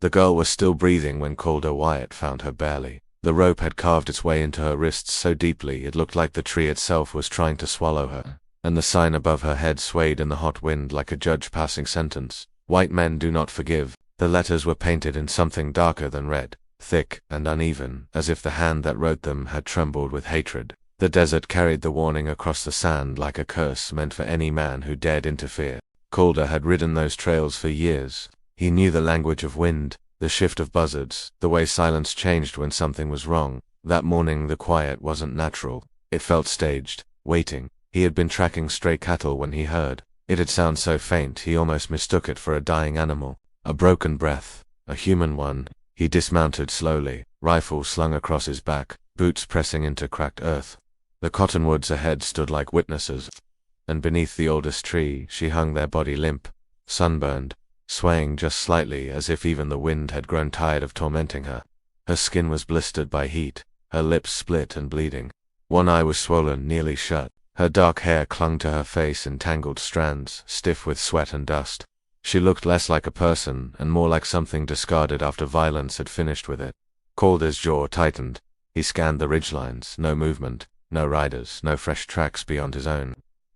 The girl was still breathing when Calder Wyatt found her barely. The rope had carved its way into her wrists so deeply it looked like the tree itself was trying to swallow her, and the sign above her head swayed in the hot wind like a judge passing sentence. White men do not forgive. The letters were painted in something darker than red, thick and uneven, as if the hand that wrote them had trembled with hatred. The desert carried the warning across the sand like a curse meant for any man who dared interfere. Calder had ridden those trails for years. He knew the language of wind, the shift of buzzards, the way silence changed when something was wrong. That morning the quiet wasn't natural. It felt staged, waiting. He had been tracking stray cattle when he heard. It had sounded so faint he almost mistook it for a dying animal. A broken breath, a human one. He dismounted slowly, rifle slung across his back, boots pressing into cracked earth. The cottonwoods ahead stood like witnesses, and beneath the oldest tree she hung there, body limp, sunburned, swaying just slightly as if even the wind had grown tired of tormenting her. Her skin was blistered by heat, her lips split and bleeding. One eye was swollen, nearly shut. Her dark hair clung to her face in tangled strands, stiff with sweat and dust. She looked less like a person and more like something discarded after violence had finished with it. Calder's jaw tightened. He scanned the ridgelines. No movement, no riders, no fresh tracks beyond his own.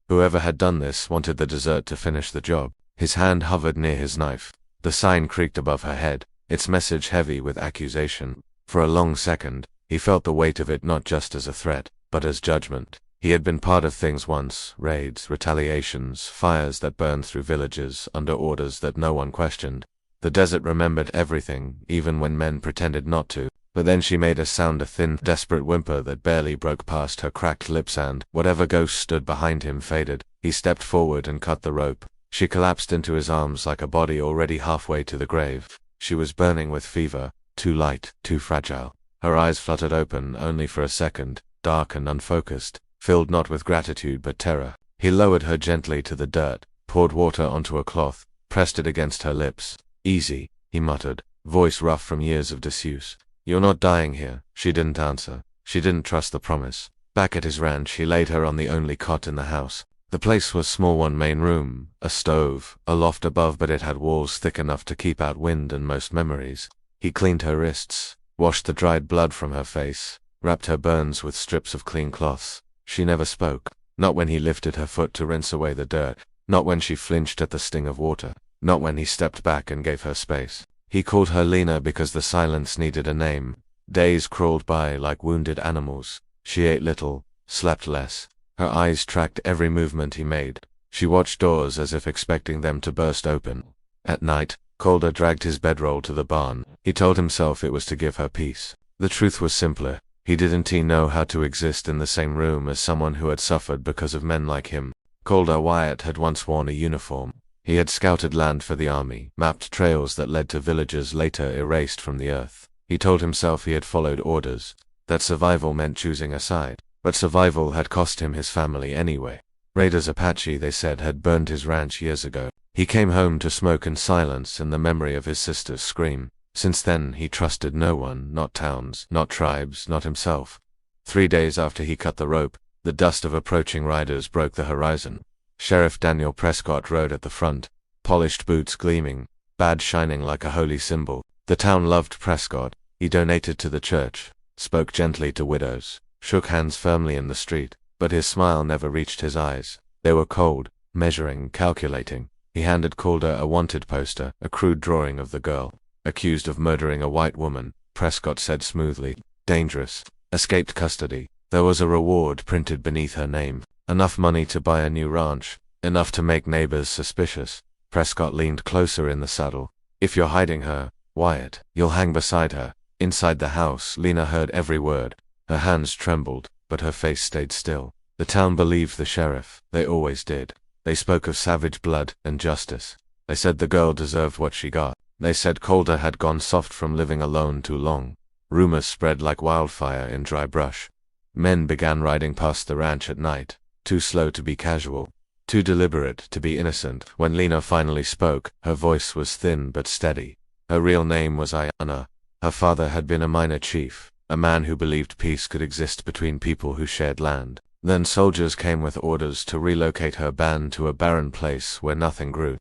Whoever had done this wanted the desert to finish the job. His hand hovered near his knife. The sign creaked above her head, its message heavy with accusation. For a long second, he felt the weight of it not just as a threat, but as judgment. He had been part of things once, raids, retaliations, fires that burned through villages under orders that no one questioned. The desert remembered everything, even when men pretended not to. But then she made a sound, a thin, desperate whimper that barely broke past her cracked lips, and whatever ghost stood behind him faded. He stepped forward and cut the rope. She collapsed into his arms like a body already halfway to the grave. She was burning with fever, too light, too fragile. Her eyes fluttered open only for a second, dark and unfocused, filled not with gratitude but terror. He lowered her gently to the dirt, poured water onto a cloth, pressed it against her lips. "Easy," he muttered, voice rough from years of disuse. "You're not dying here." She didn't answer. She didn't trust the promise. Back at his ranch, he laid her on the only cot in the house. The place was small, one main room, a stove, a loft above, but it had walls thick enough to keep out wind and most memories. He cleaned her wrists, washed the dried blood from her face, wrapped her burns with strips of clean cloths. She never spoke, not when he lifted her foot to rinse away the dirt, not when she flinched at the sting of water, not when he stepped back and gave her space. He called her Lena because the silence needed a name. Days crawled by like wounded animals. She ate little, slept less. Her eyes tracked every movement he made. She watched doors as if expecting them to burst open. At night, Calder dragged his bedroll to the barn. He told himself it was to give her peace. The truth was simpler. He didn't know how to exist in the same room as someone who had suffered because of men like him. Calder Wyatt had once worn a uniform. He had scouted land for the army, mapped trails that led to villages later erased from the earth. He told himself he had followed orders, that survival meant choosing a side. But survival had cost him his family anyway. Raiders Apache, they said, had burned his ranch years ago. He came home to smoke and silence and the memory of his sister's scream. Since then, he trusted no one, not towns, not tribes, not himself. 3 days after he cut the rope, the dust of approaching riders broke the horizon. Sheriff Daniel Prescott rode at the front, polished boots gleaming, badge shining like a holy symbol. The town loved Prescott. He donated to the church, spoke gently to widows, shook hands firmly in the street, but his smile never reached his eyes. They were cold, measuring, calculating. He handed Calder a wanted poster, a crude drawing of the girl, accused of murdering a white woman. Prescott said smoothly, "Dangerous. Escaped custody. There was a reward printed beneath her name. Enough money to buy a new ranch, enough to make neighbors suspicious." Prescott leaned closer in the saddle. "If you're hiding her, Wyatt, you'll hang beside her." Inside the house, Lena heard every word. Her hands trembled, but her face stayed still. The town believed the sheriff. They always did. They spoke of savage blood and justice. They said the girl deserved what she got. They said Calder had gone soft from living alone too long. Rumors spread like wildfire in dry brush. Men began riding past the ranch at night, too slow to be casual, too deliberate to be innocent. When Lena finally spoke, her voice was thin but steady. Her real name was Ayanna. Her father had been a minor chief, a man who believed peace could exist between people who shared land. Then soldiers came with orders to relocate her band to a barren place where nothing grew.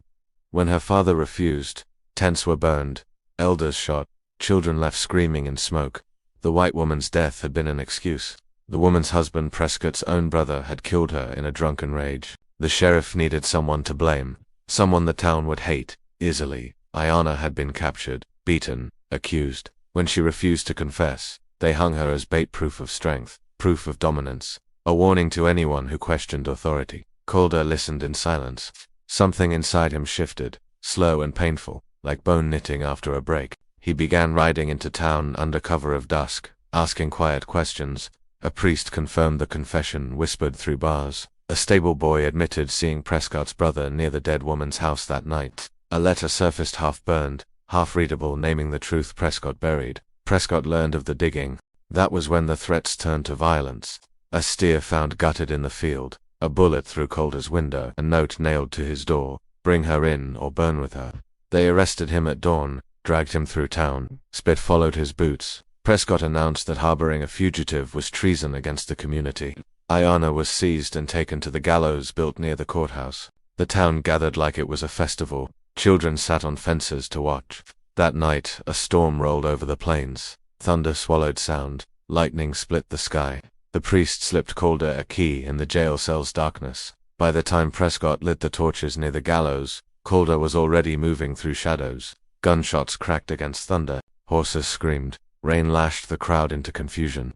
When her father refused, tents were burned, Elders shot, children left screaming in smoke. The white woman's death had been an excuse. The woman's husband, Prescott's own brother, had killed her in a drunken rage. The sheriff needed someone to blame, someone the town would hate easily. Ayanna had been captured, beaten, accused. When she refused to confess, they hung her as bait, proof of strength, proof of dominance, a warning to anyone who questioned authority. Calder listened in silence. Something inside him shifted, slow and painful, like bone knitting after a break. He began riding into town under cover of dusk, asking quiet questions. A priest confirmed the confession whispered through bars. A stable boy admitted seeing Prescott's brother near the dead woman's house that night. A letter surfaced half-burned, half-readable, naming the truth Prescott buried. Prescott learned of the digging. That was when the threats turned to violence. A steer found gutted in the field, a bullet through Calder's window, a note nailed to his door, "Bring her in or burn with her." They arrested him at dawn, dragged him through town. Spit followed his boots. Prescott announced that harboring a fugitive was treason against the community. Ayanna was seized and taken to the gallows built near the courthouse. The town gathered like it was a festival. Children sat on fences to watch. That night, a storm rolled over the plains. Thunder swallowed sound. Lightning split the sky. The priest slipped Calder a key in the jail cell's darkness. By the time Prescott lit the torches near the gallows, Calder was already moving through shadows. Gunshots cracked against thunder. Horses screamed. Rain lashed the crowd into confusion.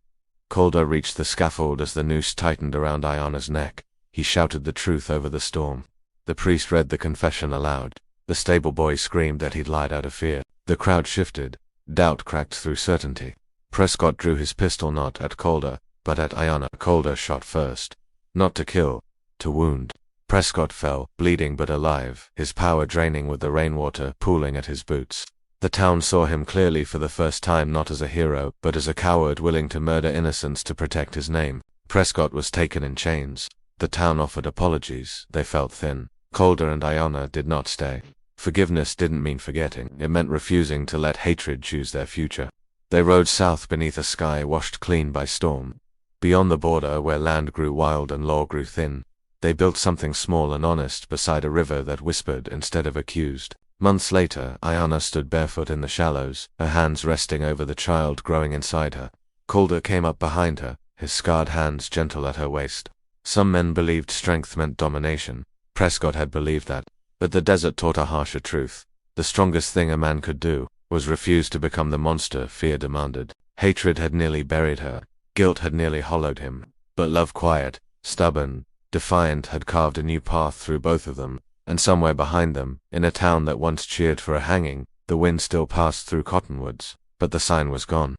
Calder reached the scaffold as the noose tightened around Ayanna's neck. He shouted the truth over the storm. The priest read the confession aloud. The stable boy screamed that he'd lied out of fear. The crowd shifted. Doubt cracked through certainty. Prescott drew his pistol not at Calder, but at Ayanna. Calder shot first. Not to kill, to wound. Prescott fell, bleeding but alive, his power draining with the rainwater pooling at his boots. The town saw him clearly for the first time, not as a hero, but as a coward willing to murder innocents to protect his name. Prescott was taken in chains. The town offered apologies. They felt thin. Calder and Ayanna did not stay. Forgiveness didn't mean forgetting. It meant refusing to let hatred choose their future. They rode south beneath a sky washed clean by storm. Beyond the border, where land grew wild and law grew thin, they built something small and honest beside a river that whispered instead of accused. Months later, Ayanna stood barefoot in the shallows, her hands resting over the child growing inside her. Calder came up behind her, his scarred hands gentle at her waist. Some men believed strength meant domination. Prescott had believed that. But the desert taught a harsher truth. The strongest thing a man could do was refuse to become the monster fear demanded. Hatred had nearly buried her. Guilt had nearly hollowed him. But love, quiet, stubborn, defiant, had carved a new path through both of them. And somewhere behind them, in a town that once cheered for a hanging, the wind still passed through cottonwoods, but the sign was gone.